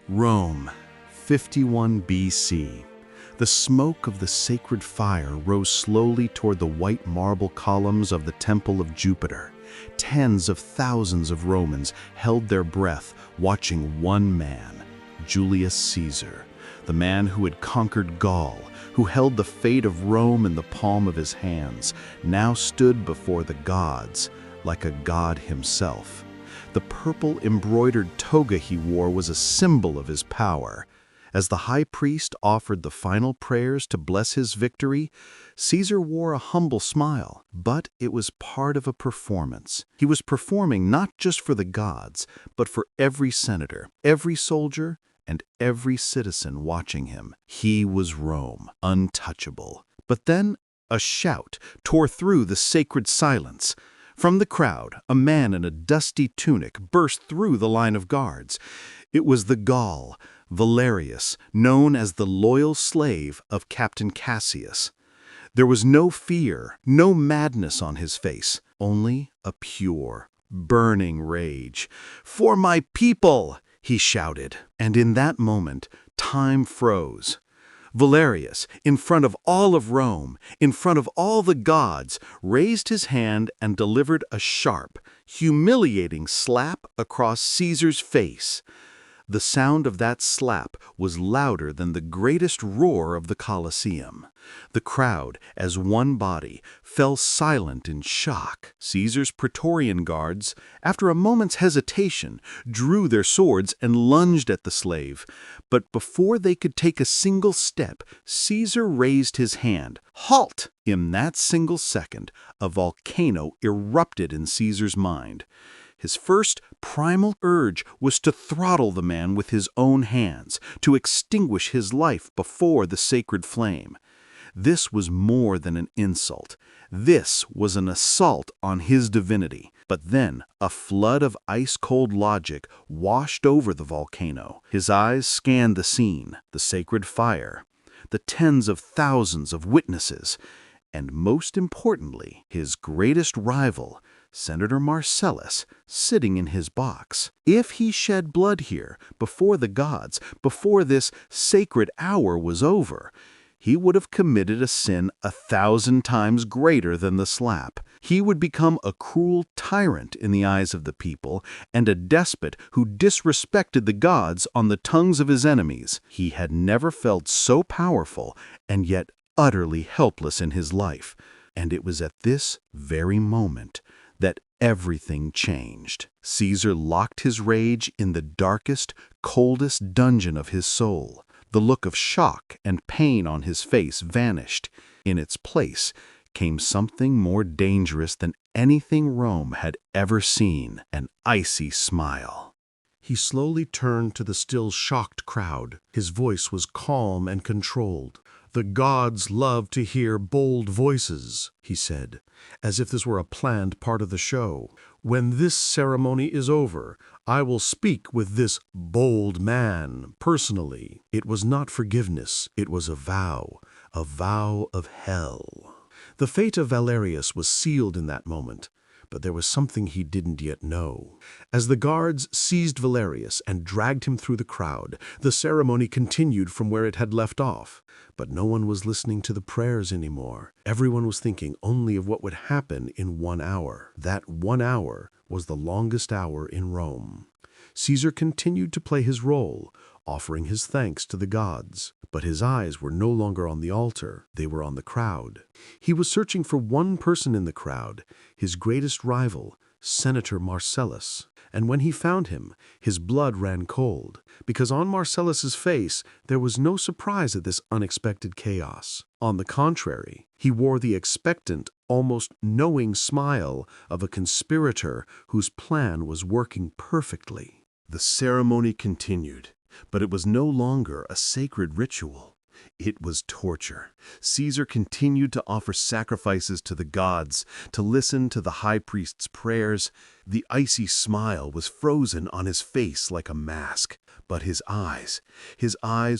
Rome, 51 BC. The smoke of the sacred fire rose slowly toward the white marble columns of the Temple of Jupiter. Tens of thousands of Romans held their breath watching one man, Julius Caesar, the man who had conquered Gaul, who held the fate of Rome in the palm of his hands, now stood before the gods like a god himself. The purple embroidered toga he wore was a symbol of his power. As the high priest offered the final prayers to bless his victory, Caesar wore a humble smile, but it was part of a performance. He was performing not just for the gods, but for every senator, every soldier, and every citizen watching him. He was Rome, untouchable. But then a shout tore through the sacred silence. From the crowd, a man in a dusty tunic burst through the line of guards. It was the Gaul, Valerius, known as the loyal slave of Captain Cassius. There was no fear, no madness on his face, only a pure, burning rage. "For my people!" he shouted. And in that moment, time froze. Valerius, in front of all of Rome, in front of all the gods, raised his hand and delivered a sharp, humiliating slap across Caesar's face. The sound of that slap was louder than the greatest roar of the Colosseum. The crowd, as one body, fell silent in shock. Caesar's Praetorian guards, after a moment's hesitation, drew their swords and lunged at the slave. But before they could take a single step, Caesar raised his hand. "Halt!" In that single second, a volcano erupted in Caesar's mind. His first primal urge was to throttle the man with his own hands, to extinguish his life before the sacred flame. This was more than an insult. This was an assault on his divinity. But then a flood of ice-cold logic washed over the volcano. His eyes scanned the scene, the sacred fire, the tens of thousands of witnesses, and most importantly, his greatest rival, Senator Marcellus, sitting in his box. If he shed blood here, before the gods, before this sacred hour was over, he would have committed a sin 1,000 times greater than the slap. He would become a cruel tyrant in the eyes of the people and a despot who disrespected the gods on the tongues of his enemies. He had never felt so powerful and yet utterly helpless in his life. And it was at this very moment that everything changed. Caesar locked his rage in the darkest, coldest dungeon of his soul. The look of shock and pain on his face vanished. In its place came something more dangerous than anything Rome had ever seen, an icy smile. He slowly turned to the still shocked crowd. His voice was calm and controlled. "The gods love to hear bold voices," he said, as if this were a planned part of the show. "When this ceremony is over, I will speak with this bold man personally." It was not forgiveness, it was a vow of hell. The fate of Valerius was sealed in that moment. But there was something he didn't yet know. As the guards seized Valerius and dragged him through the crowd, the ceremony continued from where it had left off. But no one was listening to the prayers anymore. Everyone was thinking only of what would happen in 1 hour. That 1 hour was the longest hour in Rome. Caesar continued to play his role, offering his thanks to the gods. But his eyes were no longer on the altar, they were on the crowd. He was searching for one person in the crowd, his greatest rival, Senator Marcellus. And when he found him, his blood ran cold, because on Marcellus's face there was no surprise at this unexpected chaos. On the contrary, he wore the expectant, almost knowing smile of a conspirator whose plan was working perfectly. The ceremony continued. But it was no longer a sacred ritual. It was torture. Caesar continued to offer sacrifices to the gods, to listen to the high priest's prayers. The icy smile was frozen on his face like a mask. But his eyes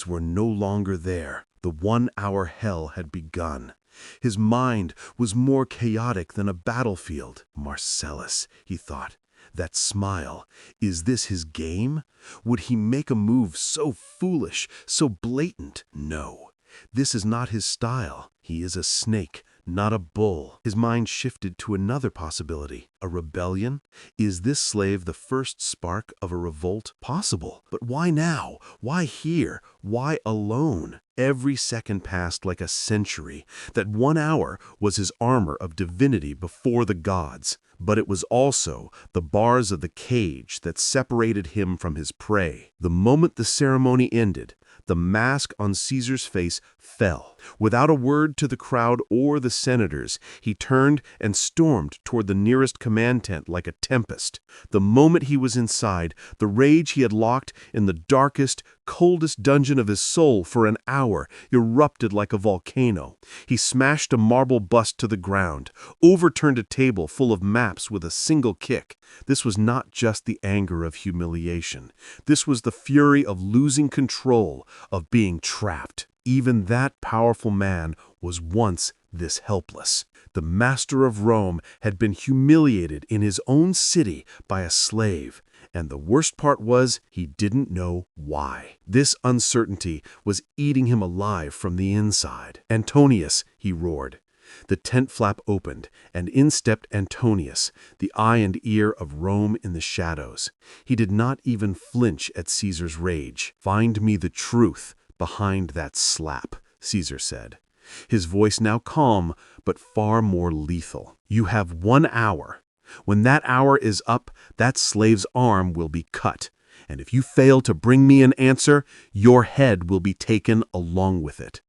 were no longer there. The 1-hour hell had begun. His mind was more chaotic than a battlefield. "Marcellus," he thought, That smile. Is this his game? Would he make a move so foolish, so blatant? No. This is not his style. He is a snake, not a bull. His mind shifted to another possibility. A rebellion? Is this slave the first spark of a revolt? Possible. But why now? Why here? Why alone? Every second passed like a century. That 1 hour was his armor of divinity before the gods. But it was also the bars of the cage that separated him from his prey. The moment the ceremony ended, the mask on Caesar's face fell. Without a word to the crowd or the senators, he turned and stormed toward the nearest command tent like a tempest. The moment he was inside, the rage he had locked in the darkest, coldest dungeon of his soul for an hour erupted like a volcano. He smashed a marble bust to the ground, overturned a table full of maps with a single kick. This was not just the anger of humiliation. This was the fury of losing control, of being trapped. Even that powerful man was once this helpless. The master of Rome had been humiliated in his own city by a slave, and the worst part was he didn't know why. This uncertainty was eating him alive from the inside. "Antonius," he roared. The tent flap opened, and in stepped Antonius, the eye and ear of Rome in the shadows. He did not even flinch at Caesar's rage. "Find me the truth behind that slap," Caesar said, his voice now calm but far more lethal. "You have 1 hour. When that hour is up, that slave's arm will be cut, and if you fail to bring me an answer, your head will be taken along with it."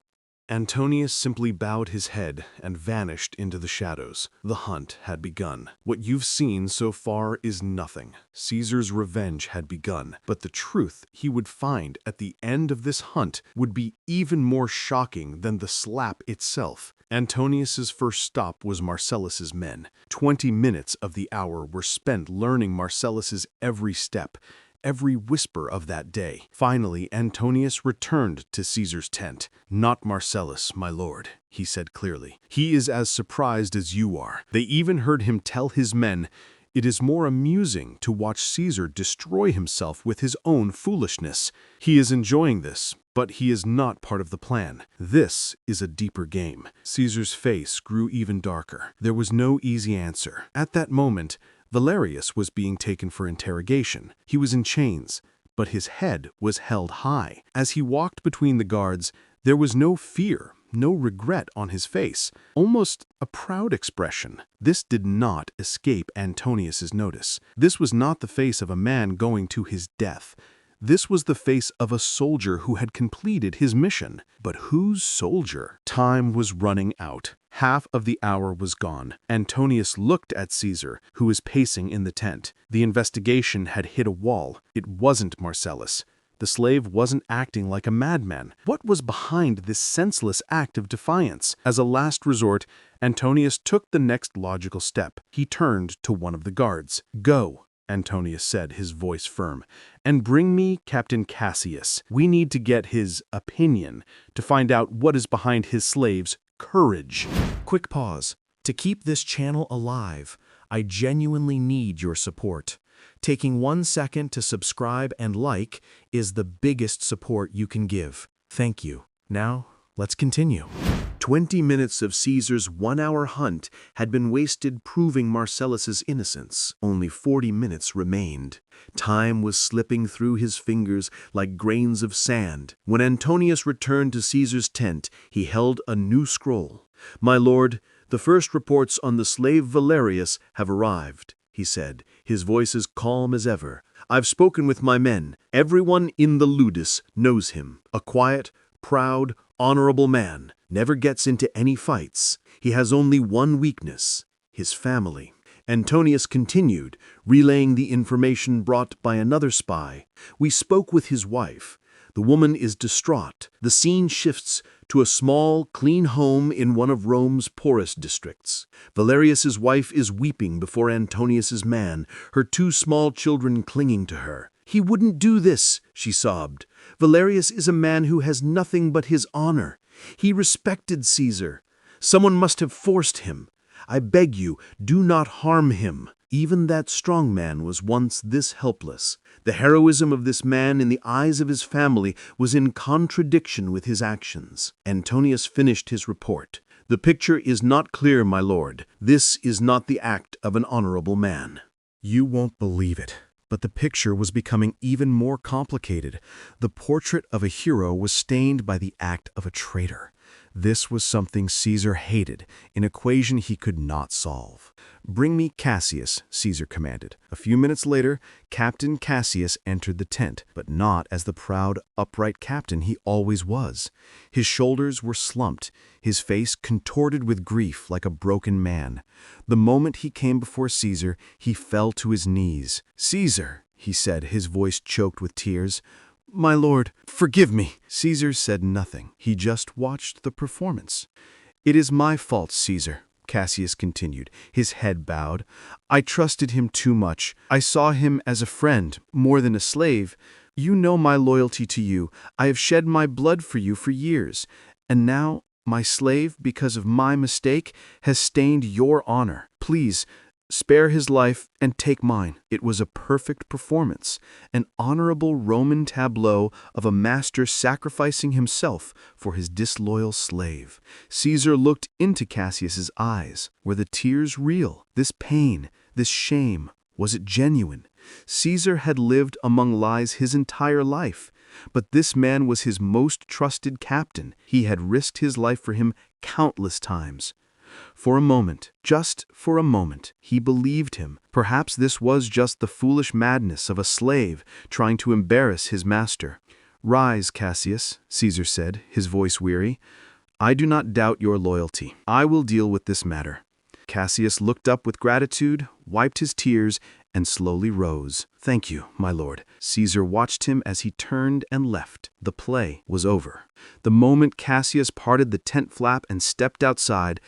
Antonius simply bowed his head and vanished into the shadows. The hunt had begun. What you've seen so far is nothing. Caesar's revenge had begun, but the truth he would find at the end of this hunt would be even more shocking than the slap itself. Antonius's first stop was Marcellus's men. 20 minutes of the hour were spent learning Marcellus's every step, every whisper of that day. Finally, Antonius returned to Caesar's tent. "Not Marcellus, my lord," he said clearly. "He is as surprised as you are." They even heard him tell his men, "It is more amusing to watch Caesar destroy himself with his own foolishness. He is enjoying this, but he is not part of the plan. This is a deeper game." Caesar's face grew even darker. There was no easy answer. At that moment, Valerius was being taken for interrogation. He was in chains, but his head was held high. As he walked between the guards, there was no fear, no regret on his face, almost a proud expression. This did not escape Antonius's notice. This was not the face of a man going to his death. This was the face of a soldier who had completed his mission. But whose soldier? Time was running out. Half of the hour was gone. Antonius looked at Caesar, who was pacing in the tent. The investigation had hit a wall. It wasn't Marcellus. The slave wasn't acting like a madman. What was behind this senseless act of defiance? As a last resort, Antonius took the next logical step. He turned to one of the guards. "Go," Antonius said, his voice firm, "and bring me Captain Cassius. We need to get his opinion to find out what is behind his slave's courage." Quick pause. To keep this channel alive, I genuinely need your support. Taking 1 second to subscribe and like is the biggest support you can give. Thank you. Now, let's continue. 20 minutes of Caesar's 1-hour hunt had been wasted proving Marcellus's innocence. Only 40 minutes remained. Time was slipping through his fingers like grains of sand. When Antonius returned to Caesar's tent, he held a new scroll. "My lord, the first reports on the slave Valerius have arrived," he said, his voice as calm as ever. "I've spoken with my men. Everyone in the Ludus knows him. A quiet, proud, honorable man. Never gets into any fights. He has only one weakness: his family." Antonius continued, relaying the information brought by another spy. "We spoke with his wife. The woman is distraught. The scene shifts to a small, clean home in one of Rome's poorest districts. Valerius's wife is weeping before Antonius's man, her 2 small children clinging to her. "He wouldn't do this," she sobbed. "Valerius is a man who has nothing but his honor. He respected Caesar. Someone must have forced him. I beg you, do not harm him." Even that strong man was once this helpless. The heroism of this man in the eyes of his family was in contradiction with his actions. Antonius finished his report. "The picture is not clear, my lord. This is not the act of an honorable man." You won't believe it, but the picture was becoming even more complicated. The portrait of a hero was stained by the act of a traitor. This was something Caesar hated, an equation he could not solve. "Bring me Cassius," Caesar commanded. A few minutes later, Captain Cassius entered the tent, but not as the proud, upright captain he always was. His shoulders were slumped, his face contorted with grief like a broken man. The moment he came before Caesar, he fell to his knees. "Caesar," he said, his voice choked with tears, "my lord, forgive me." Caesar said nothing. He just watched the performance. "It is my fault, Caesar," Cassius continued, his head bowed. "I trusted him too much. I saw him as a friend, more than a slave. You know my loyalty to you. I have shed my blood for you for years. And now, my slave, because of my mistake, has stained your honor. Please, spare his life and take mine." It was a perfect performance, an honorable Roman tableau of a master sacrificing himself for his disloyal slave. Caesar looked into Cassius's eyes. Were the tears real? This pain, this shame, was it genuine? Caesar had lived among lies his entire life, but this man was his most trusted captain. He had risked his life for him countless times. For a moment, just for a moment, he believed him. Perhaps this was just the foolish madness of a slave trying to embarrass his master. "Rise, Cassius," Caesar said, his voice weary. "I do not doubt your loyalty. I will deal with this matter." Cassius looked up with gratitude, wiped his tears, and slowly rose. "Thank you, my lord." Caesar watched him as he turned and left. The play was over. The moment Cassius parted the tent flap and stepped outside,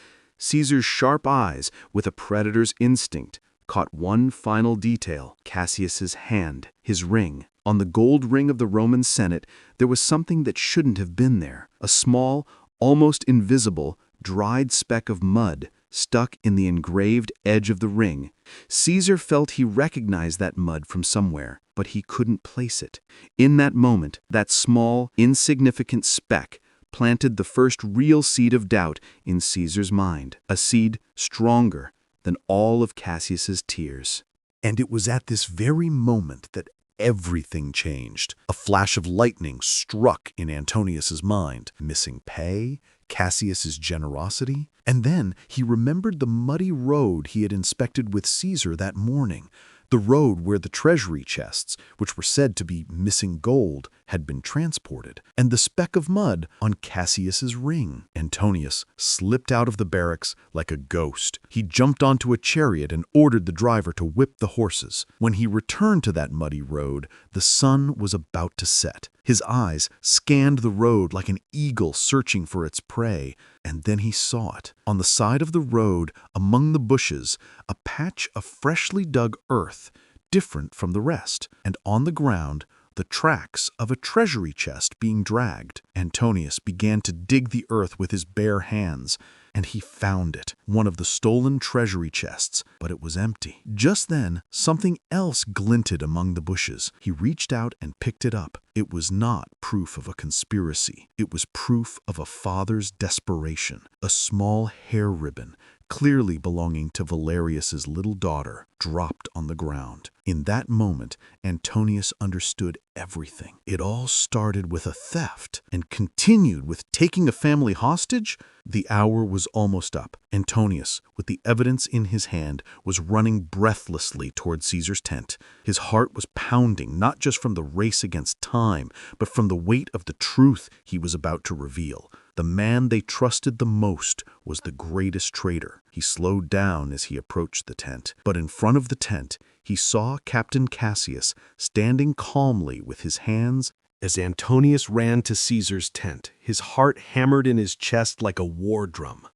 Caesar's sharp eyes, with a predator's instinct, caught one final detail: Cassius's hand, his ring. On the gold ring of the Roman Senate, there was something that shouldn't have been there. A small, almost invisible, dried speck of mud stuck in the engraved edge of the ring. Caesar felt he recognized that mud from somewhere, but he couldn't place it. In that moment, that small, insignificant speck planted the first real seed of doubt in Caesar's mind, a seed stronger than all of Cassius's tears. And it was at this very moment that everything changed. A flash of lightning struck in Antonius's mind. Missing pay, Cassius's generosity, and then he remembered the muddy road he had inspected with Caesar that morning. The road where the treasury chests, which were said to be missing gold, had been transported, and the speck of mud on Cassius's ring. Antonius slipped out of the barracks like a ghost. He jumped onto a chariot and ordered the driver to whip the horses. When he returned to that muddy road, the sun was about to set. His eyes scanned the road like an eagle searching for its prey, and then he saw it. On the side of the road, among the bushes, a patch of freshly dug earth, different from the rest, and on the ground, the tracks of a treasury chest being dragged. Antonius began to dig the earth with his bare hands, and he found it, one of the stolen treasury chests, but it was empty. Just then, something else glinted among the bushes. He reached out and picked it up. It was not proof of a conspiracy. It was proof of a father's desperation. A small hair ribbon, clearly belonging to Valerius's little daughter, dropped on the ground. In that moment, Antonius understood everything. It all started with a theft and continued with taking a family hostage. The hour was almost up. Antonius, with the evidence in his hand, was running breathlessly toward Caesar's tent. His heart was pounding, not just from the race against time, but from the weight of the truth he was about to reveal. The man they trusted the most was the greatest traitor. He slowed down as he approached the tent, but in front of the tent, he saw Captain Cassius standing calmly with his hands. As Antonius ran to Caesar's tent, his heart hammered in his chest like a war drum.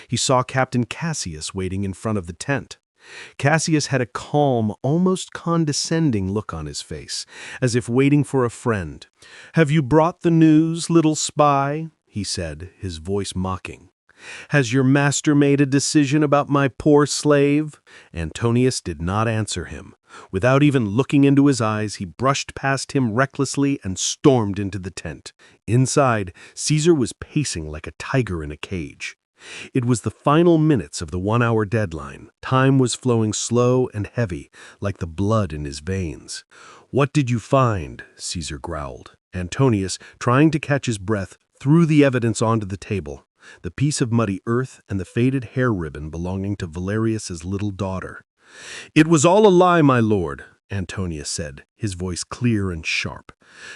He saw Captain Cassius waiting in front of the tent. Cassius had a calm, almost condescending look on his face, as if waiting for a friend. "Have you brought the news, little spy?" he said, his voice mocking. "Has your master made a decision about my poor slave?" Antonius did not answer him. Without even looking into his eyes, he brushed past him recklessly and stormed into the tent. Inside, Caesar was pacing like a tiger in a cage. It was the final minutes of the 1-hour deadline. Time was flowing slow and heavy, like the blood in his veins. "What did you find?" Caesar growled. Antonius, trying to catch his breath, threw the evidence onto the table. The piece of muddy earth and the faded hair ribbon belonging to Valerius's little daughter. "It was all a lie, my lord," Antonius said, his voice clear and sharp.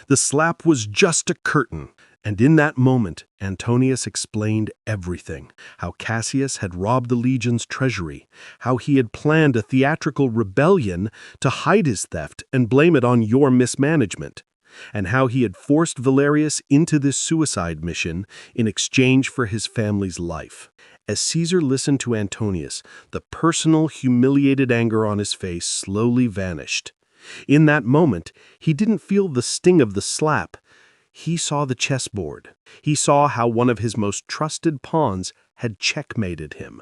"The slap was just a curtain." And in that moment, Antonius explained everything: how Cassius had robbed the legion's treasury, how he had planned a theatrical rebellion to hide his theft and blame it on your mismanagement, and how he had forced Valerius into this suicide mission in exchange for his family's life. As Caesar listened to Antonius, the personal, humiliated anger on his face slowly vanished. In that moment, he didn't feel the sting of the slap. He saw the chessboard. He saw how one of his most trusted pawns had checkmated him.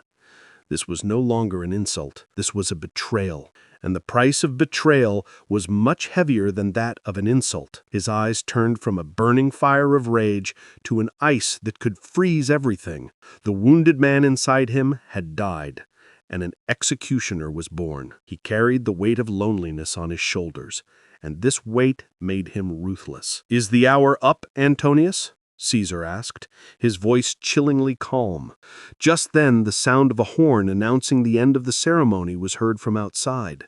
This was no longer an insult. This was a betrayal. And the price of betrayal was much heavier than that of an insult. His eyes turned from a burning fire of rage to an ice that could freeze everything. The wounded man inside him had died, and an executioner was born. He carried the weight of loneliness on his shoulders, and this weight made him ruthless. "Is the hour up, Antonius?" Caesar asked, his voice chillingly calm. Just then, the sound of a horn announcing the end of the ceremony was heard from outside.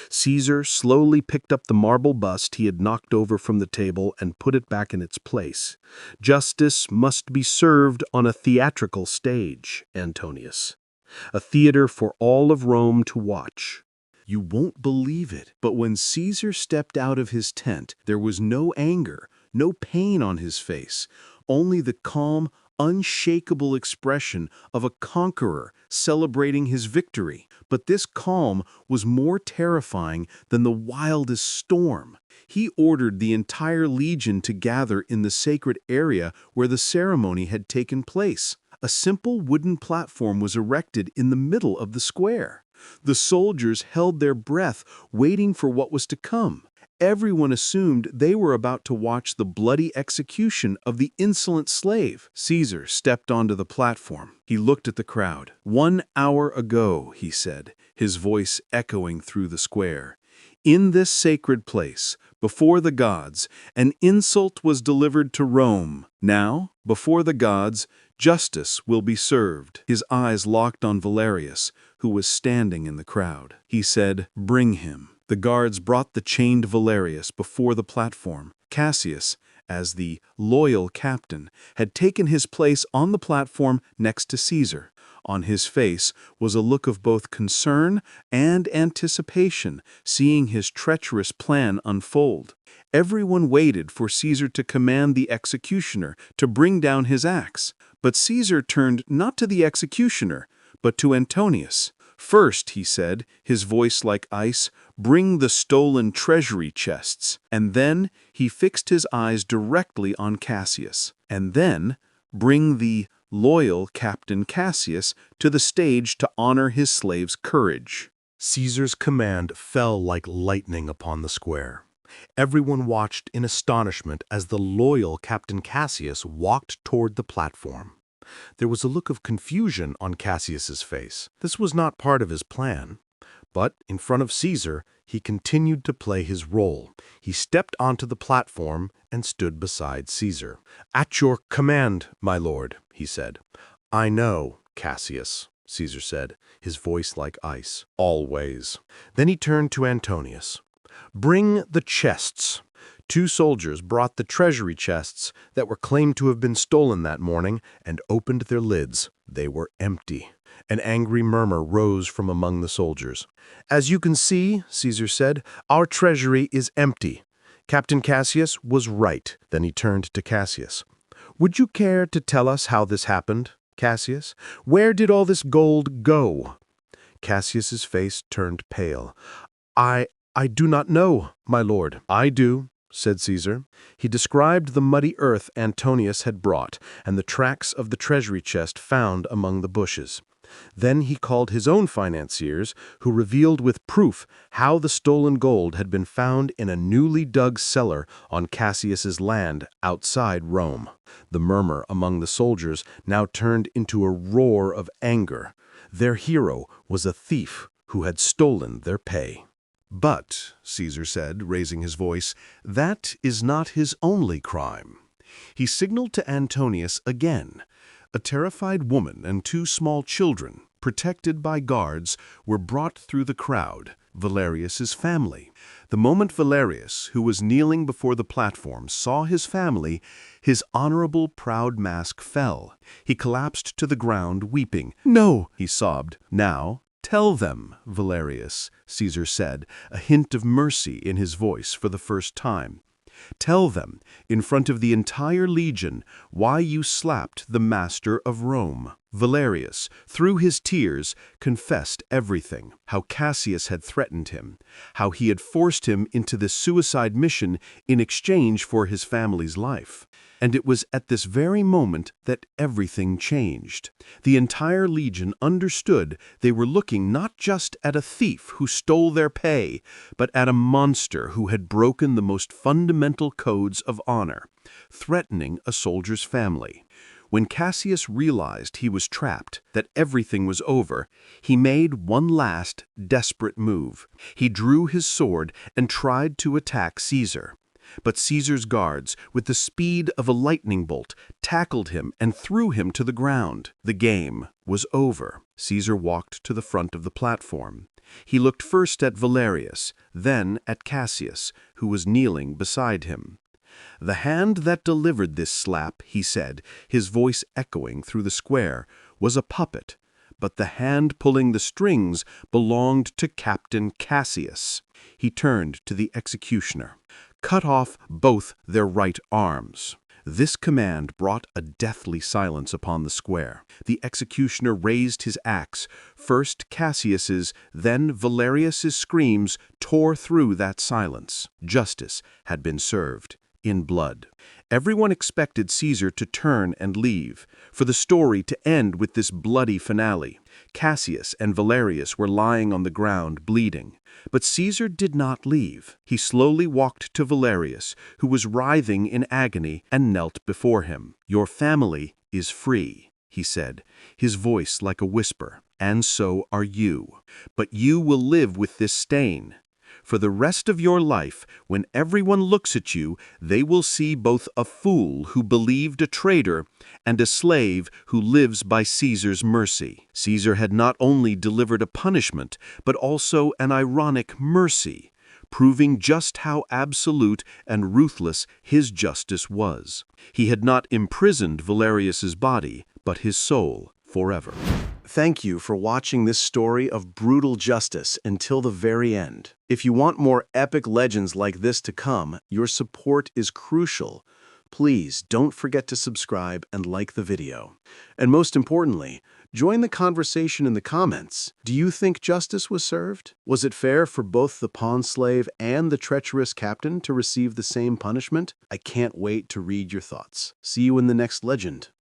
Caesar slowly picked up the marble bust he had knocked over from the table and put it back in its place. "Justice must be served on a theatrical stage, Antonius. A theater for all of Rome to watch." You won't believe it, but when Caesar stepped out of his tent, there was no anger, no pain on his face, only the calm, unshakable expression of a conqueror celebrating his victory. But this calm was more terrifying than the wildest storm. He ordered the entire legion to gather in the sacred area where the ceremony had taken place. A simple wooden platform was erected in the middle of the square. The soldiers held their breath, waiting for what was to come. Everyone assumed they were about to watch the bloody execution of the insolent slave. Caesar stepped onto the platform. He looked at the crowd. "1 hour ago," he said, his voice echoing through the square, "in this sacred place, before the gods, an insult was delivered to Rome. Now, before the gods, justice will be served." His eyes locked on Valerius, who was standing in the crowd. He said, "Bring him." The guards brought the chained Valerius before the platform. Cassius, as the loyal captain, had taken his place on the platform next to Caesar. On his face was a look of both concern and anticipation, seeing his treacherous plan unfold. Everyone waited for Caesar to command the executioner to bring down his axe. But Caesar turned not to the executioner, but to Antonius. "First," he said, his voice like ice, "bring the stolen treasury chests." And then he fixed his eyes directly on Cassius. And then, "Bring the loyal Captain Cassius to the stage to honor his slave's courage." Caesar's command fell like lightning upon the square. Everyone watched in astonishment as the loyal Captain Cassius walked toward the platform. There was a look of confusion on Cassius's face. This was not part of his plan. But in front of Caesar, he continued to play his role. He stepped onto the platform and stood beside Caesar. "At your command, my lord," he said. "I know, Cassius," Caesar said, his voice like ice. "Always." Then he turned to Antonius. "Bring the chests." 2 soldiers brought the treasury chests that were claimed to have been stolen that morning and opened their lids. They were empty. An angry murmur rose from among the soldiers. "As you can see," Caesar said, "our treasury is empty. Captain Cassius was right." Then he turned to Cassius. "Would you care to tell us how this happened, Cassius? Where did all this gold go?" Cassius's face turned pale. I do not know, my lord." "I do," said Caesar. He described the muddy earth Antonius had brought and the tracks of the treasury chest found among the bushes. Then he called his own financiers, who revealed with proof how the stolen gold had been found in a newly dug cellar on Cassius's land outside Rome. The murmur among the soldiers now turned into a roar of anger. Their hero was a thief who had stolen their pay. But, Caesar said, raising his voice, that is not his only crime. He signaled to Antonius again. A terrified woman and 2 small children, protected by guards, were brought through the crowd, Valerius's family. The moment Valerius, who was kneeling before the platform, saw his family, his honorable, proud mask fell. He collapsed to the ground, weeping. "No," he sobbed. "Now, tell them, Valerius," Caesar said, a hint of mercy in his voice for the first time. "Tell them, in front of the entire legion, why you slapped the master of Rome." Valerius, through his tears, confessed everything, how Cassius had threatened him, how he had forced him into this suicide mission in exchange for his family's life. And it was at this very moment that everything changed. The entire legion understood they were looking not just at a thief who stole their pay, but at a monster who had broken the most fundamental codes of honor, threatening a soldier's family. When Cassius realized he was trapped, that everything was over, he made one last, desperate move. He drew his sword and tried to attack Caesar. But Caesar's guards, with the speed of a lightning bolt, tackled him and threw him to the ground. The game was over. Caesar walked to the front of the platform. He looked first at Valerius, then at Cassius, who was kneeling beside him. "The hand that delivered this slap," he said, his voice echoing through the square, "was a puppet, but the hand pulling the strings belonged to Captain Cassius." He turned to the executioner. "Cut off both their right arms." This command brought a deathly silence upon the square. The executioner raised his axe. First Cassius's, then Valerius's screams tore through that silence. Justice had been served. In blood. Everyone expected Caesar to turn and leave, for the story to end with this bloody finale. Cassius and Valerius were lying on the ground, bleeding. But Caesar did not leave. He slowly walked to Valerius, who was writhing in agony, and knelt before him. "Your family is free," he said, his voice like a whisper, "and so are you. But you will live with this stain. For the rest of your life, when everyone looks at you, they will see both a fool who believed a traitor and a slave who lives by Caesar's mercy." Caesar had not only delivered a punishment, but also an ironic mercy, proving just how absolute and ruthless his justice was. He had not imprisoned Valerius's body, but his soul forever. Thank you for watching this story of brutal justice until the very end. If you want more epic legends like this to come, your support is crucial. Please don't forget to subscribe and like the video. And most importantly, join the conversation in the comments. Do you think justice was served? Was it fair for both the pawn slave and the treacherous captain to receive the same punishment? I can't wait to read your thoughts. See you in the next legend.